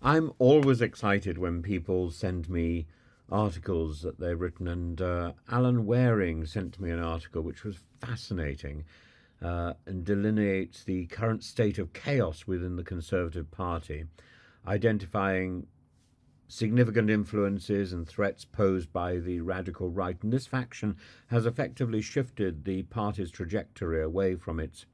I'm always excited when people send me articles that they've written, and Alan Waring sent me an article which was fascinating and delineates the current state of chaos within the Conservative Party, identifying significant influences and threats posed by the radical right. And this faction has effectively shifted the party's trajectory away from its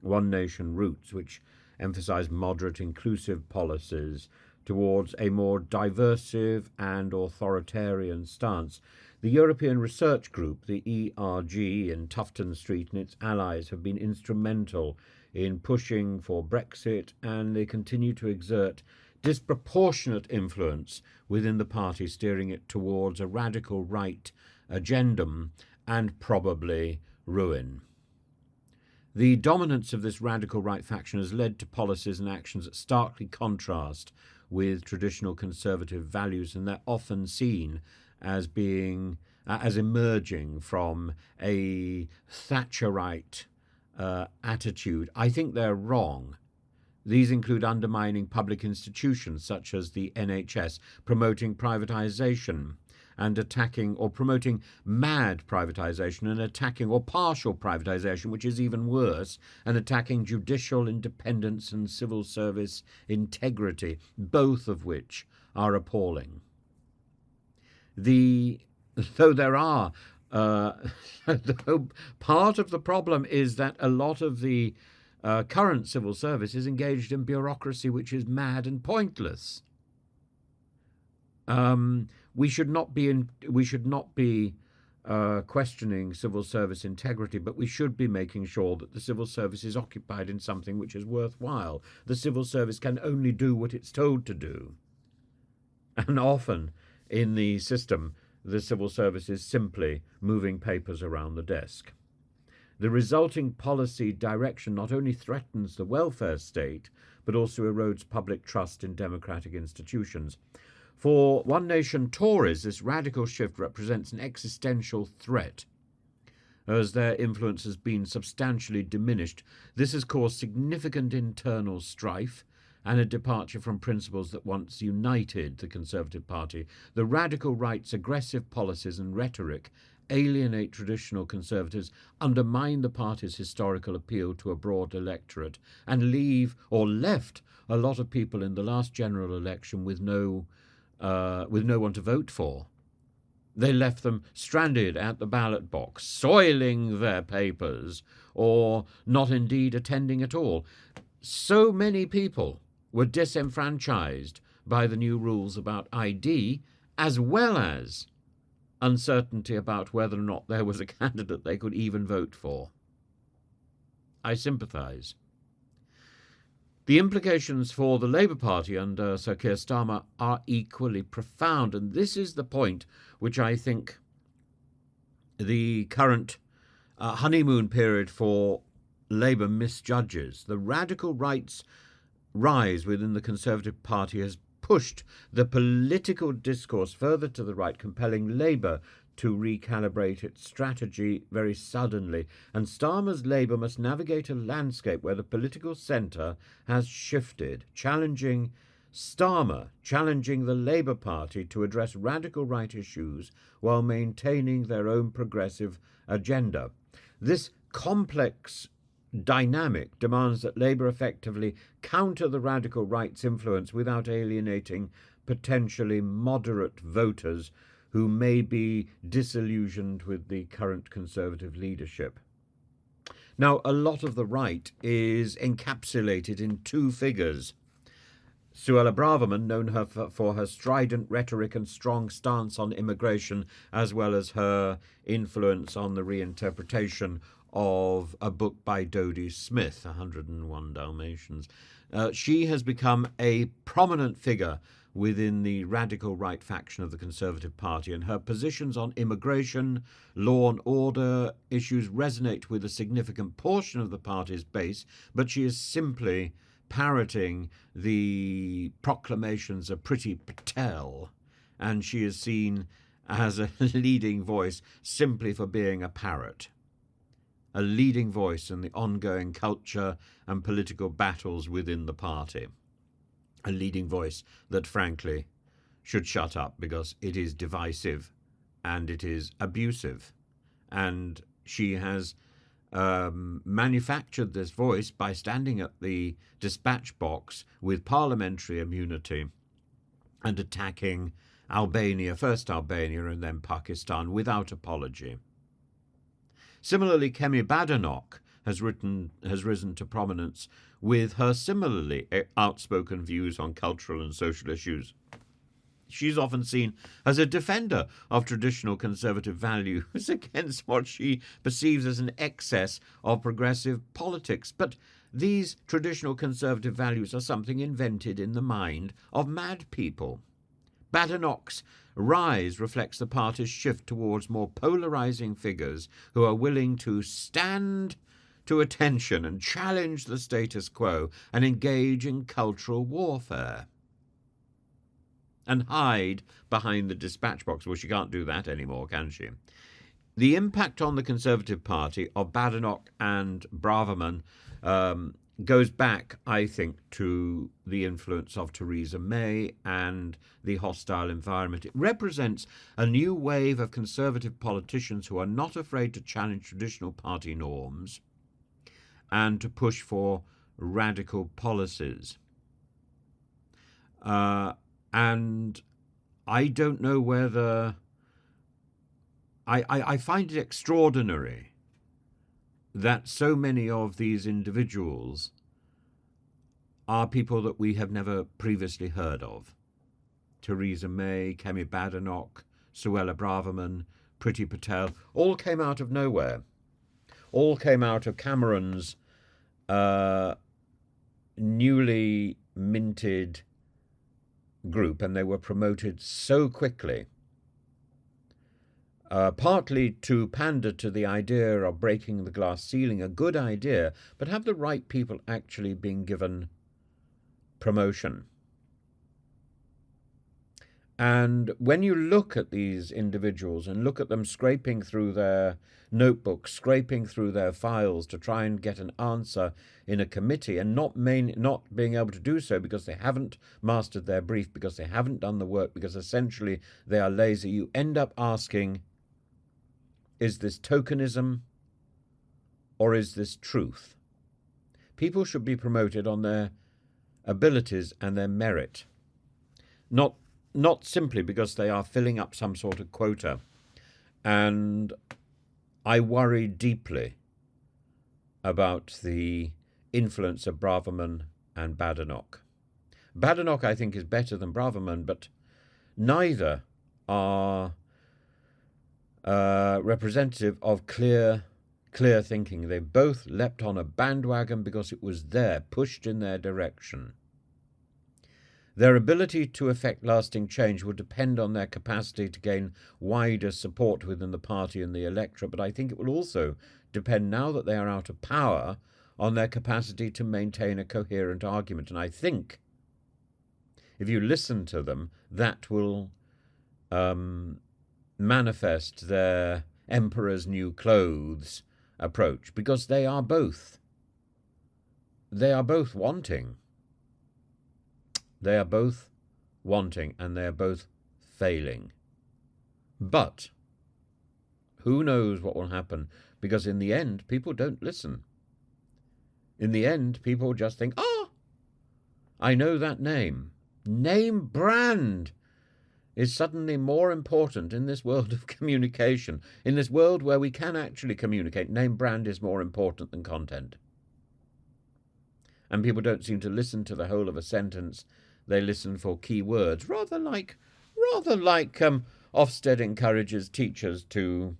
one nation roots, which emphasize moderate, inclusive policies, towards a more diversive and authoritarian stance. The European Research Group, the ERG, in Tufton Street and its allies have been instrumental in pushing for Brexit, and they continue to exert disproportionate influence within the party, steering it towards a radical right agenda and probably ruin. The dominance of this radical right faction has led to policies and actions that starkly contrast with traditional conservative values, and they're often seen as being as emerging from a Thatcherite attitude. I think they're wrong. These include undermining public institutions such as the NHS, promoting privatisation and attacking or promoting mad privatisation and attacking or partial privatisation, which is even worse, and attacking judicial independence and civil service integrity, both of which are appalling. Though there are, part of the problem is that a lot of the current civil service is engaged in bureaucracy which is mad and pointless. We should not be questioning civil service integrity, but we should be making sure that the civil service is occupied in something which is worthwhile. The civil service can only do what it's told to do. And often in the system, the civil service is simply moving papers around the desk. The resulting policy direction not only threatens the welfare state, but also erodes public trust in democratic institutions. For One Nation Tories, this radical shift represents an existential threat, as their influence has been substantially diminished. This has caused significant internal strife and a departure from principles that once united the Conservative Party. The radical right's aggressive policies and rhetoric alienate traditional Conservatives, undermine the party's historical appeal to a broad electorate, and left a lot of people in the last general election with no one to vote for. They left them stranded at the ballot box, soiling their papers, or not indeed attending at all. So many people were disenfranchised by the new rules about ID, as well as uncertainty about whether or not there was a candidate they could even vote for. I sympathise. The implications for the Labour Party under Sir Keir Starmer are equally profound, and this is the point which I think the current honeymoon period for Labour misjudges. The radical right's rise within the Conservative Party has pushed the political discourse further to the right, compelling Labour to recalibrate its strategy very suddenly. And Starmer's Labour must navigate a landscape where the political centre has shifted, challenging the Labour Party to address radical right issues while maintaining their own progressive agenda. This complex dynamic demands that Labour effectively counter the radical right's influence without alienating potentially moderate voters who may be disillusioned with the current Conservative leadership. Now, a lot of the right is encapsulated in two figures. Suella Braverman, known for her strident rhetoric and strong stance on immigration, as well as her influence on the reinterpretation of a book by Dodie Smith, 101 Dalmatians. She has become a prominent figure within the radical right faction of the Conservative Party, and her positions on immigration, law and order issues resonate with a significant portion of the party's base, but she is simply parroting the proclamations of Priti Patel, and she is seen as a leading voice simply for being a parrot. A leading voice in the ongoing culture and political battles within the party. a leading voice that, frankly, should shut up because it is divisive and it is abusive. And she has manufactured this voice by standing at the dispatch box with parliamentary immunity and attacking Albania, first Albania and then Pakistan, without apology. Similarly, Kemi Badenoch has risen to prominence with her similarly outspoken views on cultural and social issues. She's often seen as a defender of traditional conservative values against what she perceives as an excess of progressive politics. But these traditional conservative values are something invented in the mind of mad people. Badenoch's rise reflects the party's shift towards more polarizing figures who are willing to stand to attention and challenge the status quo and engage in cultural warfare. And hide behind the dispatch box. Well, she can't do that anymore, can she? The impact on the Conservative Party of Badenoch and Braverman goes back, I think, to the influence of Theresa May and the hostile environment. It represents a new wave of Conservative politicians who are not afraid to challenge traditional party norms and to push for radical policies. And I don't know whether... I find it extraordinary that so many of these individuals are people that we have never previously heard of. Theresa May, Kemi Badenoch, Suella Braverman, Priti Patel, all came out of nowhere. All came out of Cameron's newly minted group, and they were promoted so quickly, partly to pander to the idea of breaking the glass ceiling, a good idea, but have the right people actually been given promotion? And when you look at these individuals and look at them scraping through their notebooks, scraping through their files to try and get an answer in a committee, and not being able to do so because they haven't mastered their brief, because they haven't done the work, because essentially they are lazy, you end up asking, is this tokenism or is this truth? People should be promoted on their abilities and their merit, not simply because they are filling up some sort of quota. And I worry deeply about the influence of Braverman and Badenoch. Badenoch, I think, is better than Braverman, but neither are representative of clear thinking. They both leapt on a bandwagon because it was there, pushed in their direction. Their ability to effect lasting change will depend on their capacity to gain wider support within the party and the electorate, but I think it will also depend, now that they are out of power, on their capacity to maintain a coherent argument. And I think if you listen to them, that will manifest their emperor's new clothes approach, because they are both wanting. They are both wanting and they are both failing. But who knows what will happen, because in the end, people don't listen. In the end, people just think, I know that name. Name brand is suddenly more important in this world of communication. In this world where we can actually communicate, name brand is more important than content. And people don't seem to listen to the whole of a sentence. They listen for key words, rather like Ofsted encourages teachers to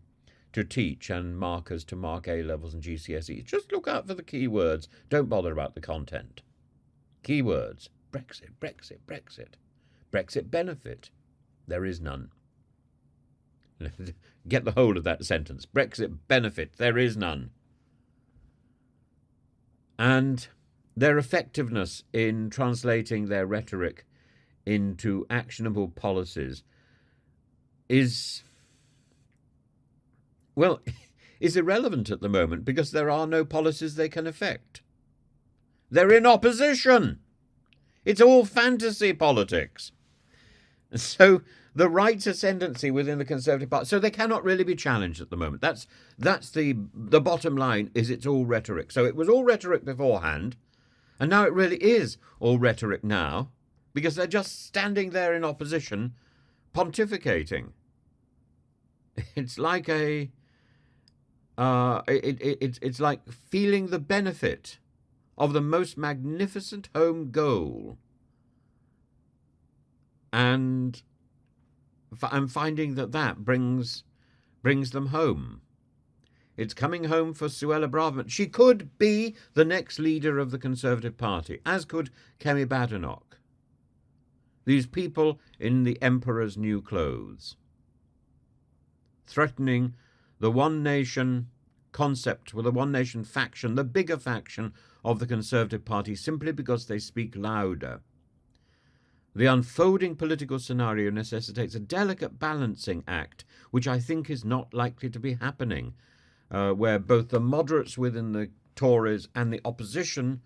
teach and markers to mark A-levels and GCSEs. Just look out for the key words. Don't bother about the content. Key words. Brexit, Brexit, Brexit. Brexit benefit. There is none. Get the whole of that sentence. Brexit benefit. There is none. And their effectiveness in translating their rhetoric into actionable policies is irrelevant at the moment, because there are no policies they can effect. They're in opposition. It's all fantasy politics. So the right's ascendancy within the Conservative Party, so they cannot really be challenged at the moment. That's the bottom line. Is it's all rhetoric. So it was all rhetoric beforehand, and now it really is all rhetoric now, because they're just standing there in opposition, pontificating. It's like it's like feeling the benefit of the most magnificent home goal, and I'm finding that brings them home. It's coming home for Suella Braverman. She could be the next leader of the Conservative Party, as could Kemi Badenoch. These people in the Emperor's new clothes, threatening the one nation concept with the one nation faction, the bigger faction of the Conservative Party, simply because they speak louder. The unfolding political scenario necessitates a delicate balancing act, which I think is not likely to be happening, where both the moderates within the Tories and the opposition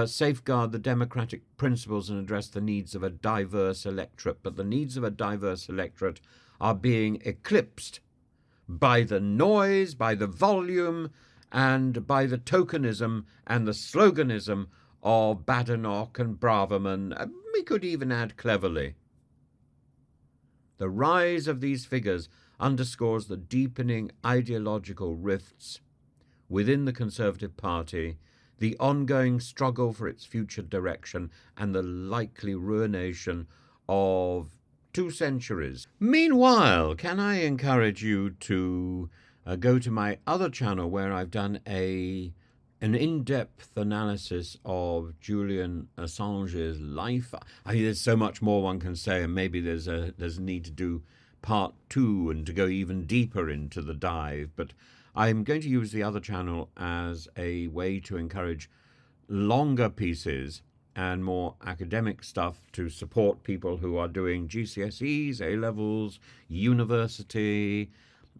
safeguard the democratic principles and address the needs of a diverse electorate. But the needs of a diverse electorate are being eclipsed by the noise, by the volume, and by the tokenism and the sloganism of Badenoch and Braverman. We could even add Cleverly. The rise of these figures underscores the deepening ideological rifts within the Conservative Party, the ongoing struggle for its future direction, and the likely ruination of 2 centuries. Meanwhile, can I encourage you to go to my other channel, where I've done an in-depth analysis of Julian Assange's life. I mean, there's so much more one can say, and maybe there's a need to do part 2 and to go even deeper into the dive. But I'm going to use the other channel as a way to encourage longer pieces and more academic stuff to support people who are doing GCSEs, A-levels, university,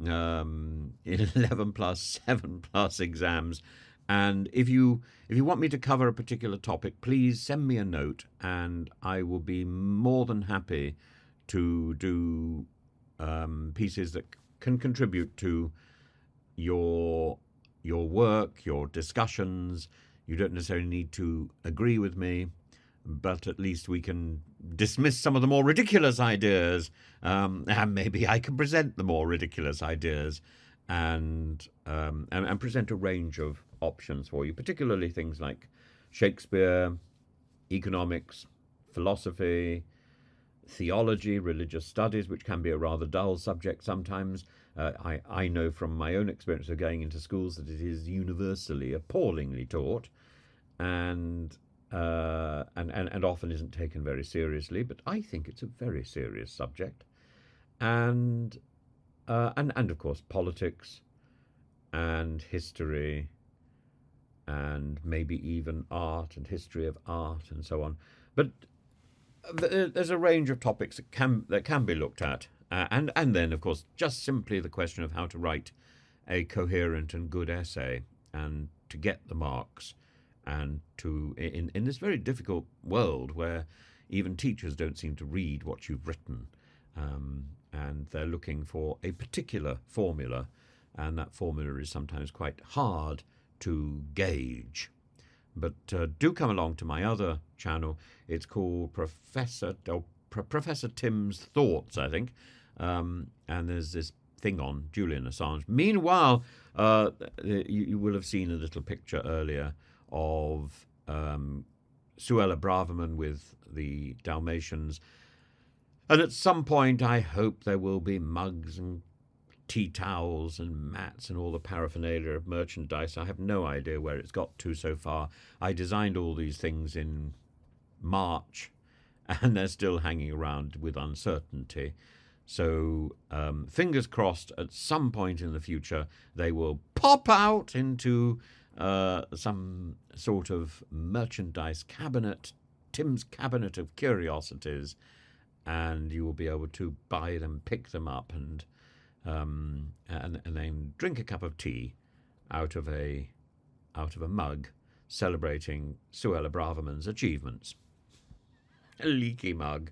11+, 7+ exams. And if you want me to cover a particular topic, please send me a note, and I will be more than happy to do pieces that can contribute to your work, your discussions. You don't necessarily need to agree with me, but at least we can dismiss some of the more ridiculous ideas, and maybe I can present the more ridiculous ideas, and present a range of options for you, particularly things like Shakespeare, economics, philosophy, theology, religious studies, which can be a rather dull subject sometimes. I know from my own experience of going into schools that it is universally appallingly taught, and often isn't taken very seriously. But I think it's a very serious subject, and of course politics, and history, and maybe even art and history of art and so on. But there's a range of topics that can be looked at, and then of course just simply the question of how to write a coherent and good essay, and to get the marks, and to in this very difficult world where even teachers don't seem to read what you've written, and they're looking for a particular formula, and that formula is sometimes quite hard to gauge. But do come along to my other channel. It's called Professor Tim's Thoughts, I think. And there's this thing on Julian Assange. Meanwhile, you will have seen a little picture earlier of Suella Braverman with the Dalmatians. And at some point, I hope there will be mugs and tea towels and mats and all the paraphernalia of merchandise. I have no idea where it's got to so far. I designed all these things in March, and they're still hanging around with uncertainty. So fingers crossed, at some point in the future, they will pop out into some sort of merchandise cabinet, Tim's Cabinet of Curiosities, and you will be able to buy them, pick them up, and then drink a cup of tea out of a mug, celebrating Suella Braverman's achievements. A leaky mug.